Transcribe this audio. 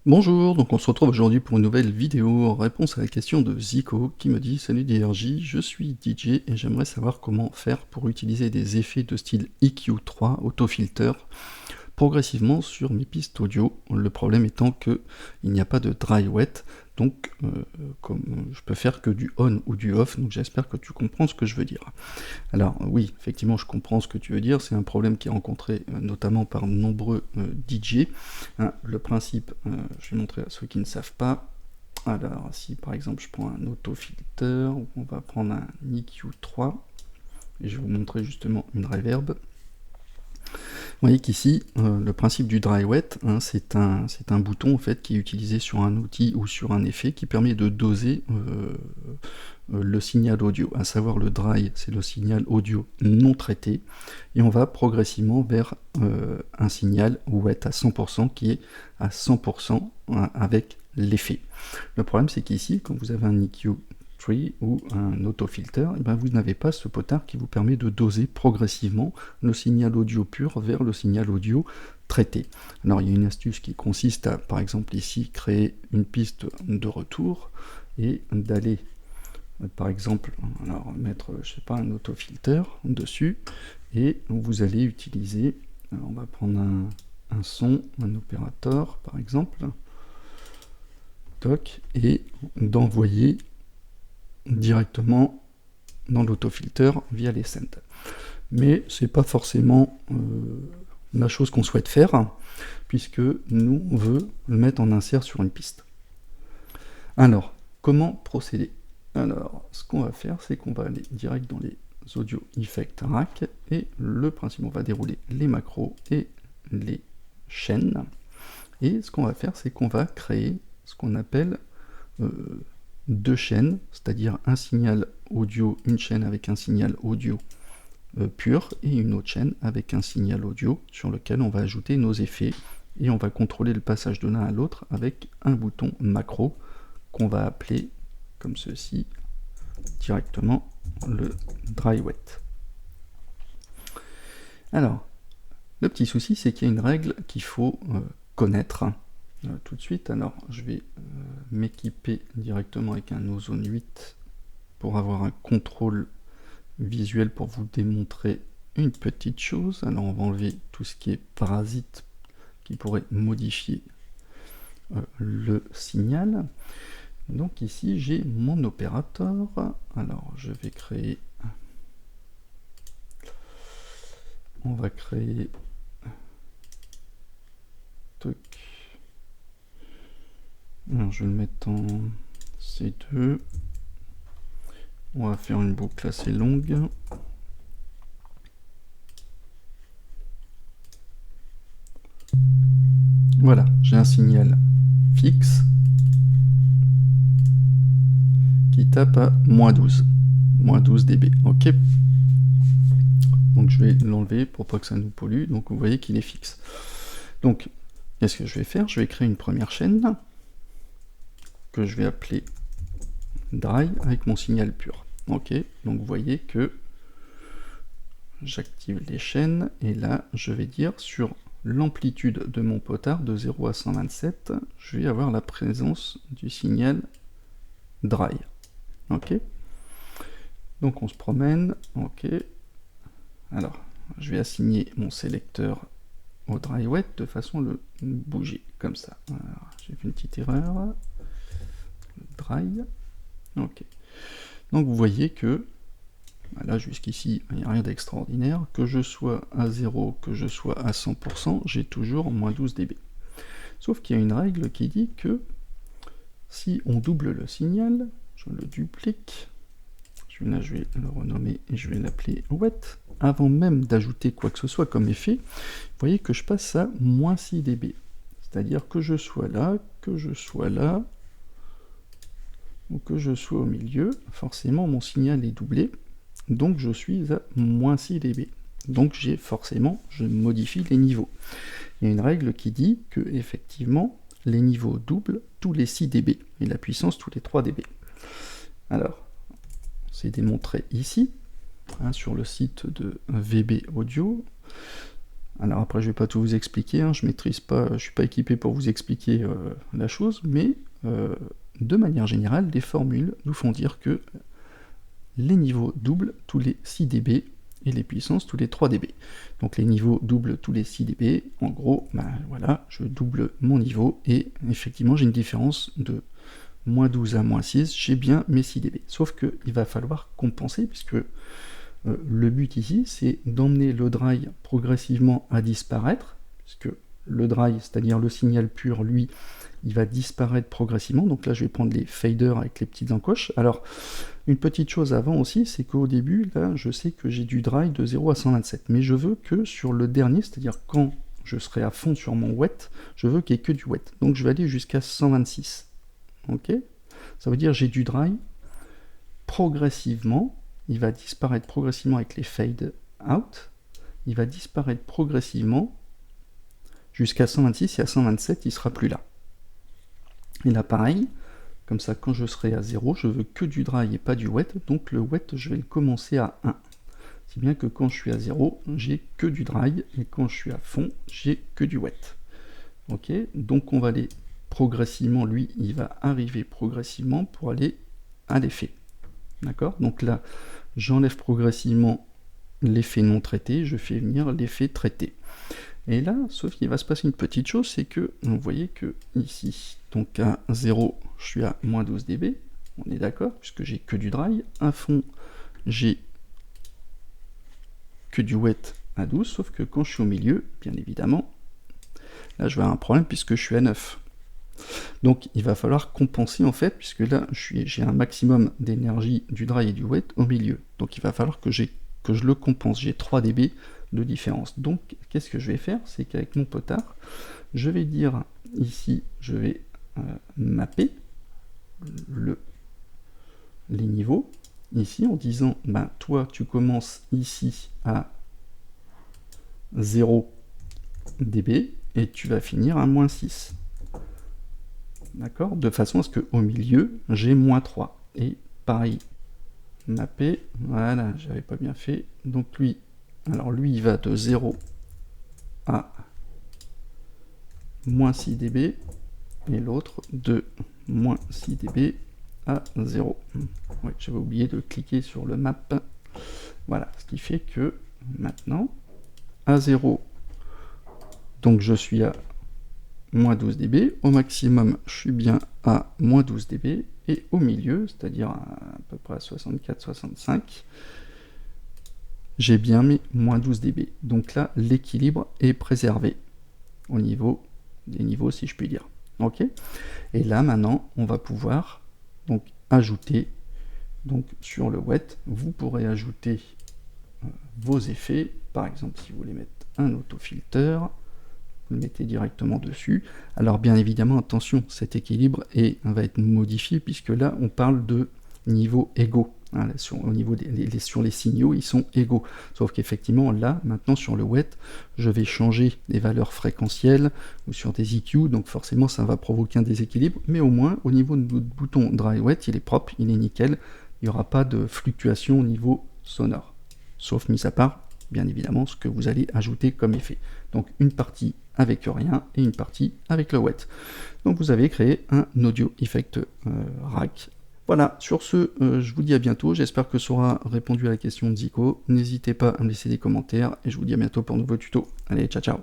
Bonjour, donc on se retrouve aujourd'hui pour une nouvelle vidéo en réponse à la question de Zico qui me dit: Salut DRJ, je suis DJ et j'aimerais savoir comment faire pour utiliser des effets de style EQ3 autofilter progressivement sur mes pistes audio. Le problème étant que il n'y a pas de dry wet, donc comme je peux faire que du on ou du off, donc j'espère que tu comprends ce que je veux dire. Alors oui, effectivement je comprends ce que tu veux dire, c'est un problème qui est rencontré notamment par de nombreux DJ. Hein, le principe, je vais montrer à ceux qui ne savent pas. Alors si par exemple je prends un autofilter, on va prendre un EQ3, et je vais vous montrer justement une reverb. Vous voyez qu'ici, le principe du dry wet, hein, c'est un bouton en fait qui est utilisé sur un outil ou sur un effet qui permet de doser le signal audio. À savoir le dry, c'est le signal audio non traité, et on va progressivement vers un signal wet à 100% qui est à 100% avec l'effet. Le problème c'est qu'ici, quand vous avez un EQ ou un autofilter, et ben vous n'avez pas ce potard qui vous permet de doser progressivement le signal audio pur vers le signal audio traité. Alors il y a une astuce qui consiste à, par exemple ici, créer une piste de retour et d'aller, par exemple, alors mettre, je sais pas, un autofilter dessus, et vous allez utiliser, on va prendre un son, un opérateur par exemple, toc, et d'envoyer directement dans l'autofilter via les send. Mais c'est pas forcément la chose qu'on souhaite faire, puisque nous on veut le mettre en insert sur une piste. Alors, comment procéder? Alors, ce qu'on va faire, c'est qu'on va aller direct dans les audio effect rack, et le principe, on va dérouler les macros et les chaînes, et ce qu'on va faire, c'est qu'on va créer ce qu'on appelle deux chaînes, c'est-à-dire un signal audio, une chaîne avec un signal audio pur, et une autre chaîne avec un signal audio sur lequel on va ajouter nos effets, et on va contrôler le passage de l'un à l'autre avec un bouton macro qu'on va appeler comme ceci directement le dry wet. Alors, le petit souci, c'est qu'il y a une règle qu'il faut connaître tout de suite. Alors je vais m'équiper directement avec un Ozone 8 pour avoir un contrôle visuel pour vous démontrer une petite chose. Alors on va enlever tout ce qui est parasite qui pourrait modifier le signal. Donc ici j'ai mon opérateur. Alors je vais créer, on va créer alors, je vais le mettre en C2. On va faire une boucle assez longue. Voilà, j'ai un signal fixe qui tape à -12 dB. Ok. Donc je vais l'enlever pour pas que ça nous pollue. Donc vous voyez qu'il est fixe. Donc qu'est-ce que je vais faire? Je vais créer une première chaîne que je vais appeler dry avec mon signal pur. Ok, donc vous voyez que j'active les chaînes, et là je vais dire sur l'amplitude de mon potard de 0 à 127, je vais avoir la présence du signal dry. Ok, donc on se promène. Ok, alors je vais assigner mon sélecteur au dry wet de façon à le bouger comme ça. J'ai fait une petite erreur. Dry. Ok. Donc vous voyez que là jusqu'ici il n'y a rien d'extraordinaire, que je sois à 0, que je sois à 100%, j'ai toujours -12 dB. Sauf qu'il y a une règle qui dit que si on double le signal, je le duplique, là je vais le renommer et je vais l'appeler wet, avant même d'ajouter quoi que ce soit comme effet, vous voyez que je passe à -6 dB. C'est-à-dire que je sois là, que je sois là, ou que je sois au milieu, forcément mon signal est doublé, donc je suis à -6 dB. Donc je modifie les niveaux. Il y a une règle qui dit que effectivement les niveaux doublent tous les 6 dB et la puissance tous les 3 dB. Alors, c'est démontré ici, hein, sur le site de VB Audio. Alors après, je vais pas tout vous expliquer, hein, je maîtrise pas, je suis pas équipé pour vous expliquer la chose, mais de manière générale, les formules nous font dire que les niveaux doublent tous les 6 dB et les puissances tous les 3 dB. Donc les niveaux doublent tous les 6 dB, en gros, ben voilà, je double mon niveau, et effectivement j'ai une différence de moins 12 à moins 6, j'ai bien mes 6 dB. Sauf qu'il va falloir compenser, puisque le but ici, c'est d'emmener le dry progressivement à disparaître, puisque le dry, c'est-à-dire le signal pur, lui, il va disparaître progressivement. Donc là, je vais prendre les faders avec les petites encoches. Alors, une petite chose avant aussi, c'est qu'au début, là, je sais que j'ai du dry de 0 à 127, mais je veux que sur le dernier, c'est-à-dire quand je serai à fond sur mon wet, je veux qu'il n'y ait que du wet. Donc je vais aller jusqu'à 126. Ok? Ça veut dire j'ai du dry progressivement, il va disparaître progressivement avec les fade out, il va disparaître progressivement jusqu'à 126, et à 127, il sera plus là. Et là, pareil, comme ça, quand je serai à 0, je veux que du dry et pas du wet, donc le wet, je vais le commencer à 1. Si bien que quand je suis à 0, j'ai que du dry, et quand je suis à fond, j'ai que du wet. Ok, donc on va aller progressivement, lui, il va arriver progressivement pour aller à l'effet. D'accord? Donc là, j'enlève progressivement l'effet non traité, je fais venir l'effet traité. Et là, sauf qu'il va se passer une petite chose, c'est que, vous voyez que ici, donc à 0, je suis à moins 12 dB, on est d'accord, puisque j'ai que du dry, à fond, j'ai que du wet à 12, sauf que quand je suis au milieu, bien évidemment, là je vais avoir un problème puisque je suis à 9. Donc il va falloir compenser en fait, puisque là j'ai un maximum d'énergie du dry et du wet au milieu. Donc il va falloir que je le compense, j'ai 3 dB de différence. Donc qu'est-ce que je vais faire? C'est qu'avec mon potard, je vais dire ici, je vais mapper les niveaux, ici en disant, ben, toi tu commences ici à 0 dB et tu vas finir à moins 6. D'accord? De façon à ce qu'au milieu, j'ai moins 3. Et pareil, mapper, voilà, j'avais pas bien fait. Donc lui, alors lui, il va de 0 à moins 6 dB, et l'autre de moins 6 dB à 0. Ouais, j'avais oublié de cliquer sur le map. Voilà, ce qui fait que maintenant, à 0, donc je suis à moins 12 dB, au maximum je suis bien à moins 12 dB, et au milieu, c'est-à-dire à peu près à 64-65, j'ai bien mes moins 12 dB. Donc là, l'équilibre est préservé au niveau des niveaux, si je puis dire. Ok? Et là, maintenant, on va pouvoir donc ajouter, donc sur le wet, vous pourrez ajouter vos effets. Par exemple, si vous voulez mettre un autofilter, vous le mettez directement dessus. Alors bien évidemment, attention, cet équilibre va être modifié, puisque là, on parle de niveaux égaux. Hein, au niveau sur les signaux, ils sont égaux. Sauf qu'effectivement, là, maintenant, sur le wet, je vais changer les valeurs fréquentielles, ou sur des EQ, donc forcément, ça va provoquer un déséquilibre, mais au moins, au niveau de notre bouton dry wet, il est propre, il est nickel, il n'y aura pas de fluctuation au niveau sonore. Sauf, mis à part, bien évidemment, ce que vous allez ajouter comme effet. Donc, une partie avec rien et une partie avec le wet. Donc, vous avez créé un audio effect rack. Voilà, sur ce, je vous dis à bientôt, j'espère que ça aura répondu à la question de Zico. N'hésitez pas à me laisser des commentaires, et je vous dis à bientôt pour un nouveau tuto. Allez, ciao ciao.